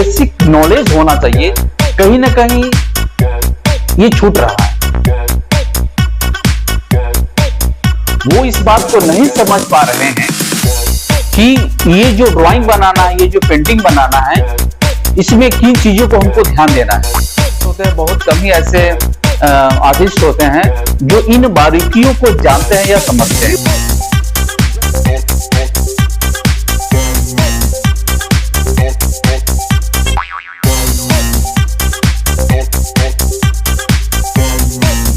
Basic knowledge होना चाहिए, कहीं ना कहीं ये छूट रहा है। वो इस बात को नहीं समझ पा रहे हैं कि ये जो ड्राइंग बनाना है, ये जो पेंटिंग बनाना है, इसमें किन चीजों को हमको ध्यान देना है। होते हैं बहुत कम ही ऐसे आर्टिस्ट होते हैं जो इन बारीकियों को जानते हैं या समझते हैं।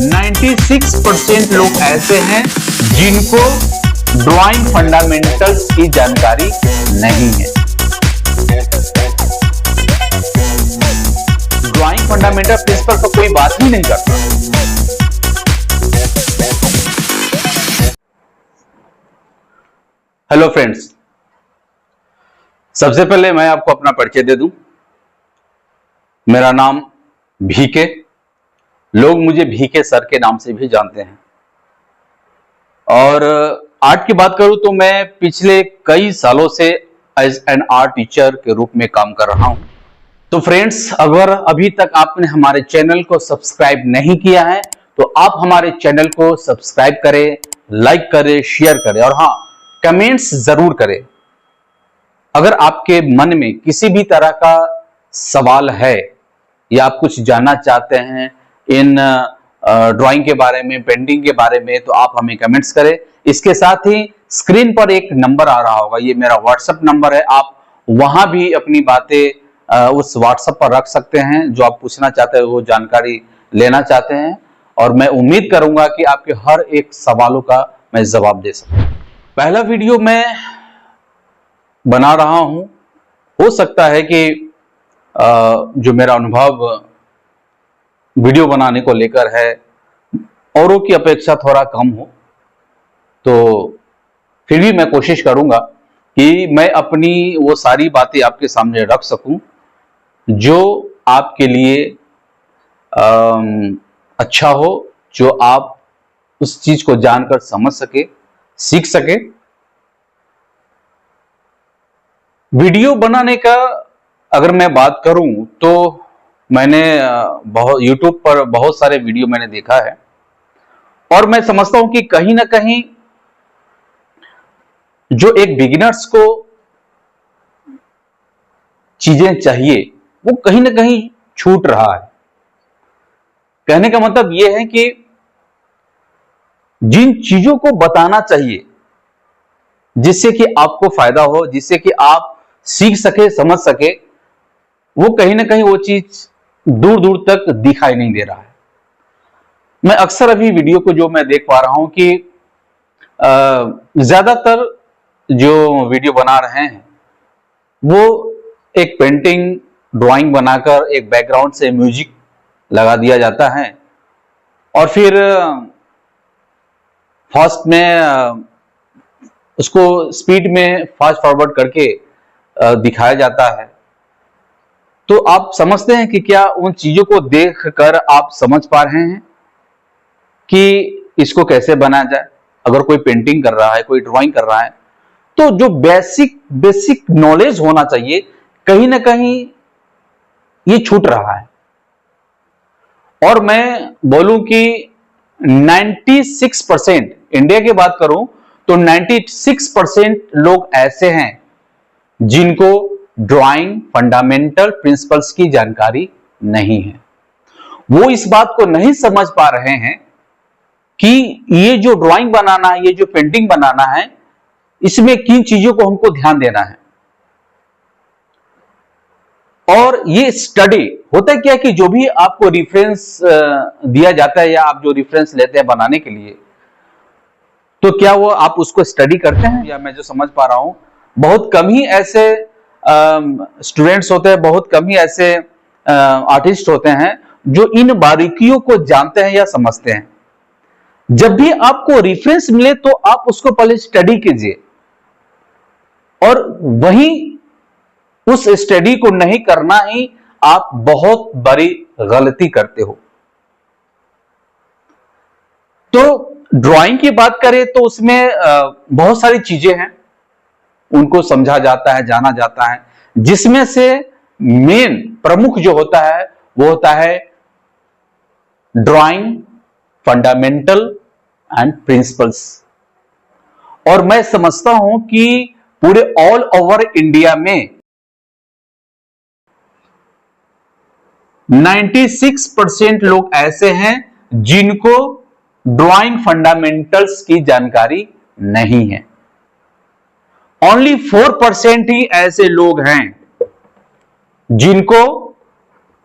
96% लोग ऐसे हैं जिनको ड्राइंग फंडामेंटल्स की जानकारी नहीं है। ड्राइंग फंडामेंटल प्रिंसिपल पर कोई बात ही नहीं करता। हेलो फ्रेंड्स, सबसे पहले मैं आपको अपना परिचय दे दूं। मेरा नाम भीके, लोग मुझे भीके सर के नाम से भी जानते हैं। और आर्ट की बात करूं तो मैं पिछले कई सालों से एज एन आर्ट टीचर के रूप में काम कर रहा हूं। तो फ्रेंड्स, अगर अभी तक आपने हमारे चैनल को सब्सक्राइब नहीं किया है तो आप हमारे चैनल को सब्सक्राइब करें, लाइक करें, शेयर करें और हाँ, कमेंट्स जरूर करें। अगर आपके मन में किसी भी तरह का सवाल है या आप कुछ जानना चाहते हैं इन ड्राइंग के बारे में, पेंटिंग के बारे में, तो आप हमें कमेंट्स करें। इसके साथ ही स्क्रीन पर एक नंबर आ रहा होगा, ये मेरा व्हाट्सएप नंबर है। आप वहां भी अपनी बातें उस व्हाट्सएप पर रख सकते हैं, जो आप पूछना चाहते हैं, वो जानकारी लेना चाहते हैं, और मैं उम्मीद करूंगा कि आपके हर एक सवालों का मैं जवाब दे सकूं। पहला वीडियो मैं बना रहा हूं, हो सकता है कि जो मेरा अनुभव वीडियो बनाने को लेकर है औरों की अपेक्षा थोड़ा कम हो, तो फिर भी मैं कोशिश करूंगा कि मैं अपनी वो सारी बातें आपके सामने रख सकूं जो आपके लिए अच्छा हो, जो आप उस चीज को जानकर समझ सके, सीख सके। वीडियो बनाने का अगर मैं बात करूं तो मैंने YouTube पर बहुत सारे वीडियो मैंने देखा है, और मैं समझता हूं कि कहीं ना कहीं जो एक बिगिनर्स को चीजें चाहिए वो कहीं ना कहीं छूट रहा है। कहने का मतलब यह है कि जिन चीजों को बताना चाहिए जिससे कि आपको फायदा हो, जिससे कि आप सीख सके, समझ सके, वो कहीं ना कहीं वो चीज दूर दूर तक दिखाई नहीं दे रहा है। मैं अक्सर अभी वीडियो को जो मैं देख पा रहा हूं कि ज्यादातर जो वीडियो बना रहे हैं वो एक पेंटिंग, ड्राइंग बनाकर एक बैकग्राउंड से म्यूजिक लगा दिया जाता है और फिर फास्ट में उसको स्पीड में फास्ट फॉरवर्ड करके दिखाया जाता है। तो आप समझते हैं कि क्या उन चीजों को देखकर आप समझ पा रहे हैं कि इसको कैसे बनाया जाए? अगर कोई पेंटिंग कर रहा है, कोई ड्राइंग कर रहा है, तो जो बेसिक नॉलेज होना चाहिए, कहीं ना कहीं ये छूट रहा है। और मैं बोलूं कि 96%, इंडिया की बात करूं तो 96% लोग ऐसे हैं जिनको ड्राइंग फंडामेंटल प्रिंसिपल्स की जानकारी नहीं है। वो इस बात को नहीं समझ पा रहे हैं कि ये जो ड्राइंग बनाना है, ये जो पेंटिंग बनाना है, इसमें किन चीजों को हमको ध्यान देना है। और ये स्टडी होता है क्या कि जो भी आपको रेफरेंस दिया जाता है या आप जो रेफरेंस लेते हैं बनाने के लिए, तो क्या वो आप उसको स्टडी करते हैं? या मैं जो समझ पा रहा हूं, बहुत कम ही ऐसे स्टूडेंट्स होते हैं, बहुत कम ही ऐसे आर्टिस्ट होते हैं जो इन बारीकियों को जानते हैं या समझते हैं। जब भी आपको रेफरेंस मिले तो आप उसको पहले स्टडी कीजिए, और वहीं उस स्टडी को नहीं करना ही आप बहुत बड़ी गलती करते हो। तो ड्राइंग की बात करें तो उसमें बहुत सारी चीजें हैं, उनको समझा जाता है, जाना जाता है, जिसमें से मेन प्रमुख जो होता है वो होता है ड्राइंग फंडामेंटल एंड प्रिंसिपल्स। और मैं समझता हूं कि पूरे ऑल ओवर इंडिया में 96% लोग ऐसे हैं जिनको ड्राइंग फंडामेंटल्स की जानकारी नहीं है। ओनली 4% ही ऐसे लोग हैं जिनको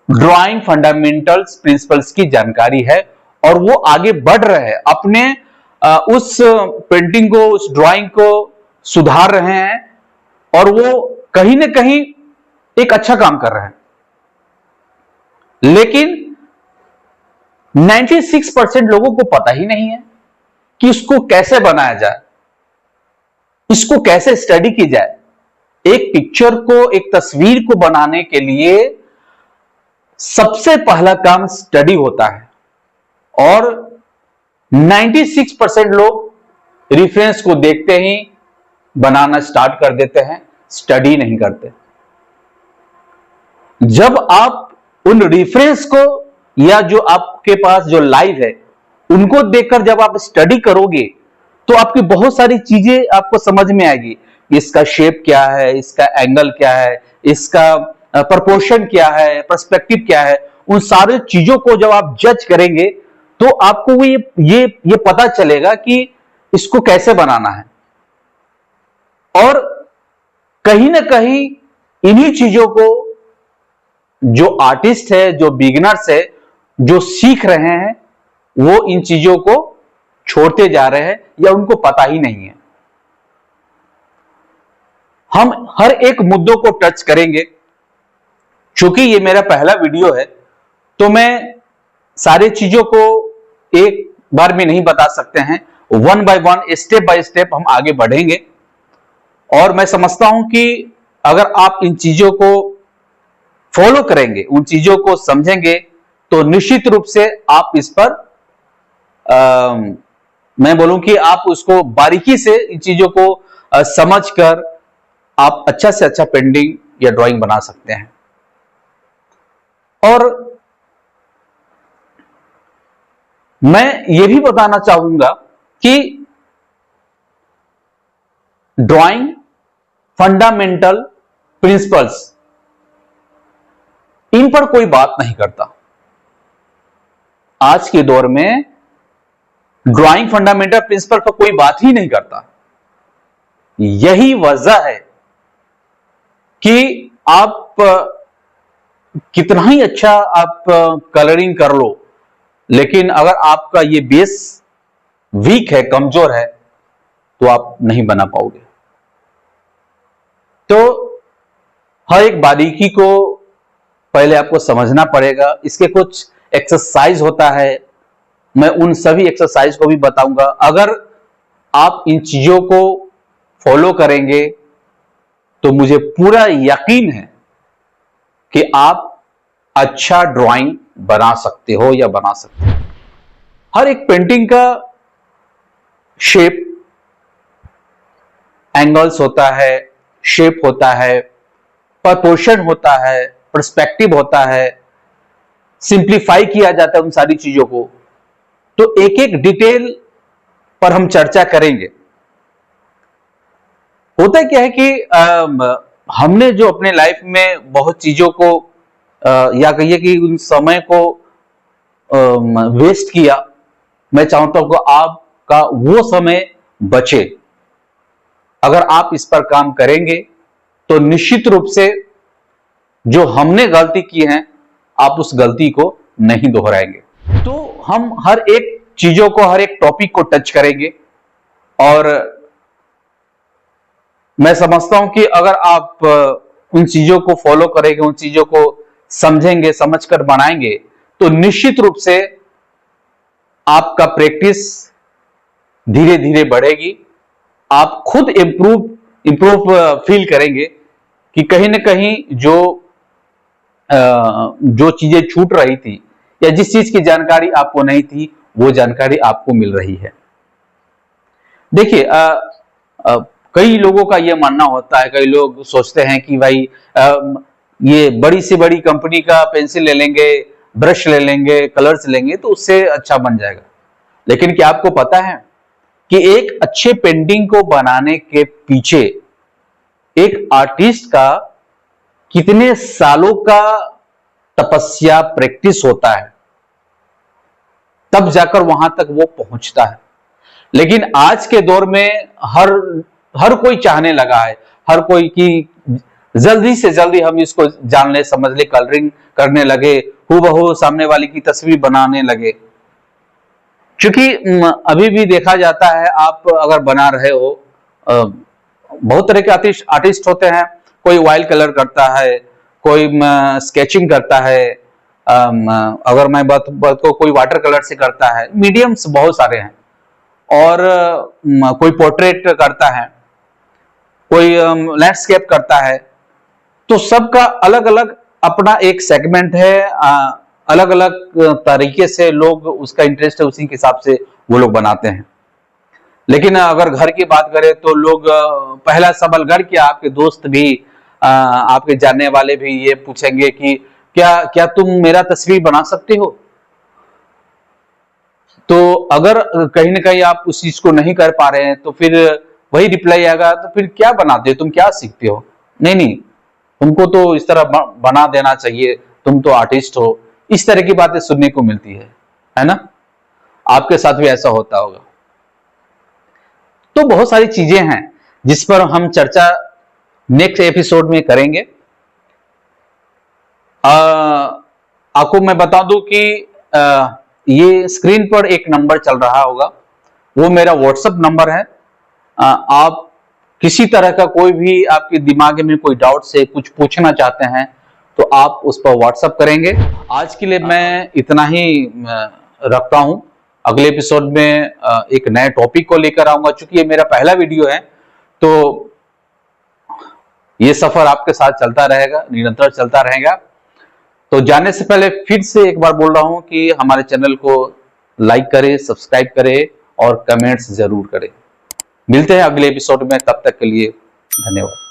ड्राइंग फंडामेंटल्स प्रिंसिपल्स की जानकारी है और वो आगे बढ़ रहे हैं, अपने उस पेंटिंग को, उस ड्राइंग को सुधार रहे हैं और वो कहीं ना कहीं एक अच्छा काम कर रहे हैं। लेकिन 96% लोगों को पता ही नहीं है कि इसको कैसे बनाया जाए, इसको कैसे स्टडी की जाए। एक पिक्चर को, एक तस्वीर को बनाने के लिए सबसे पहला काम स्टडी होता है और 96% लोग रेफरेंस को देखते ही बनाना स्टार्ट कर देते हैं, स्टडी नहीं करते। जब आप उन रेफरेंस को या जो आपके पास जो लाइव है उनको देखकर जब आप स्टडी करोगे तो आपकी बहुत सारी चीजें आपको समझ में आएगी। इसका शेप क्या है, इसका एंगल क्या है, इसका प्रोपोर्शन क्या है, पर्सपेक्टिव क्या है, उन सारे चीजों को जब आप जज करेंगे तो आपको ये पता चलेगा कि इसको कैसे बनाना है। और कहीं ना कहीं इन्हीं चीजों को जो आर्टिस्ट है, जो बिगिनर्स है, जो सीख रहे हैं, वो इन चीजों को छोड़ते जा रहे हैं या उनको पता ही नहीं है। हम हर एक मुद्दों को टच करेंगे। चूंकि ये मेरा पहला वीडियो है तो मैं सारी चीजों को एक बार में नहीं बता सकते हैं, one by one, step by step हम आगे बढ़ेंगे। और मैं समझता हूं कि अगर आप इन चीजों को फॉलो करेंगे, उन चीजों को समझेंगे तो निश्चित रूप से आप इस पर मैं बोलूं कि आप उसको बारीकी से इन चीजों को समझकर आप अच्छा से अच्छा पेंटिंग या ड्राइंग बना सकते हैं। और मैं ये भी बताना चाहूंगा कि ड्राइंग फंडामेंटल प्रिंसिपल्स, इन पर कोई बात नहीं करता। आज के दौर में ड्राइंग फंडामेंटल प्रिंसिपल पर कोई बात ही नहीं करता। यही वजह है कि आप कितना ही अच्छा आप कलरिंग कर लो, लेकिन अगर आपका ये बेस वीक है, कमजोर है, तो आप नहीं बना पाओगे। तो हर एक बारीकी को पहले आपको समझना पड़ेगा। इसके कुछ एक्सरसाइज होता है, मैं उन सभी एक्सरसाइज को भी बताऊंगा। अगर आप इन चीजों को फॉलो करेंगे तो मुझे पूरा यकीन है कि आप अच्छा ड्राइंग बना सकते हो या बना सकते हो। हर एक पेंटिंग का शेप, एंगल्स होता है, शेप होता है, प्रोपोर्शन होता है, पर्सपेक्टिव होता है, सिंप्लीफाई किया जाता है उन सारी चीजों को। तो एक एक डिटेल पर हम चर्चा करेंगे। होता क्या है कि हमने जो अपने लाइफ में बहुत चीजों को या कहिए कि उन समय को वेस्ट किया, मैं चाहता हूं कि आपका वो समय बचे। अगर आप इस पर काम करेंगे तो निश्चित रूप से जो हमने गलती की है आप उस गलती को नहीं दोहराएंगे। तो हम हर एक चीजों को, हर एक टॉपिक को टच करेंगे और मैं समझता हूं कि अगर आप उन चीजों को फॉलो करेंगे, उन चीजों को समझेंगे, समझकर बनाएंगे, तो निश्चित रूप से आपका प्रैक्टिस धीरे धीरे बढ़ेगी। आप खुद इंप्रूव फील करेंगे कि कहीं ना कहीं जो चीजें छूट रही थी या जिस चीज की जानकारी आपको नहीं थी, वो जानकारी आपको मिल रही है। देखिए, कई लोगों का यह मानना होता है, कई लोग सोचते हैं कि भाई ये बड़ी से बड़ी कंपनी का पेंसिल ले लेंगे, ब्रश ले लेंगे, कलर्स लेंगे तो उससे अच्छा बन जाएगा। लेकिन क्या आपको पता है कि एक अच्छे पेंटिंग को बनाने के पीछे एक आर्टिस्ट का कितने सालों का तपस्या, प्रैक्टिस होता है, तब जाकर वहां तक वो पहुंचता है। लेकिन आज के दौर में हर कोई चाहने लगा है, हर कोई की जल्दी से जल्दी हम इसको जान ले, समझ ले, कलरिंग करने लगे, हूबहू सामने वाले की तस्वीर बनाने लगे। क्योंकि अभी भी देखा जाता है, आप अगर बना रहे हो, बहुत तरह के आर्टिस्ट होते हैं। कोई वाइल्ड कलर करता है, कोई स्केचिंग करता है, अगर मैं बात को कोई वाटर कलर से करता है, मीडियम्स बहुत सारे हैं। और कोई पोर्ट्रेट करता है, कोई लैंडस्केप करता है। तो सबका अलग अलग अपना एक सेगमेंट है, अलग अलग तरीके से लोग, उसका इंटरेस्ट है, उसी के हिसाब से वो लोग बनाते हैं। लेकिन अगर घर की बात करें तो लोग पहला सवाल, घर के आपके दोस्त भी, आपके जानने वाले भी ये पूछेंगे कि क्या तुम मेरा तस्वीर बना सकते हो। तो अगर कहीं ना कहीं आप उस चीज को नहीं कर पा रहे हैं तो फिर वही रिप्लाई आएगा, तो फिर क्या बनाते हो, तुम क्या सीखते हो। नहीं, तुमको तो इस तरह बना देना चाहिए, तुम तो आर्टिस्ट हो। इस तरह की बातें सुनने को मिलती है ना। आपके साथ भी ऐसा होता होगा। तो बहुत सारी चीजें हैं जिस पर हम चर्चा नेक्स्ट एपिसोड में करेंगे। आपको मैं बता दूं कि ये स्क्रीन पर एक नंबर चल रहा होगा, वो मेरा व्हाट्सएप नंबर है। आप किसी तरह का कोई भी आपके दिमाग में कोई डाउट से कुछ पूछना चाहते हैं तो आप उस पर व्हाट्सएप करेंगे। आज के लिए मैं इतना ही रखता हूं। अगले एपिसोड में एक नए टॉपिक को लेकर आऊंगा। चूंकि ये मेरा पहला वीडियो है तो ये सफर आपके साथ चलता रहेगा, निरंतर चलता रहेगा। तो जाने से पहले फिर से एक बार बोल रहा हूं कि हमारे चैनल को लाइक करें, सब्सक्राइब करें और कमेंट्स जरूर करें। मिलते हैं अगले एपिसोड में, तब तक के लिए धन्यवाद।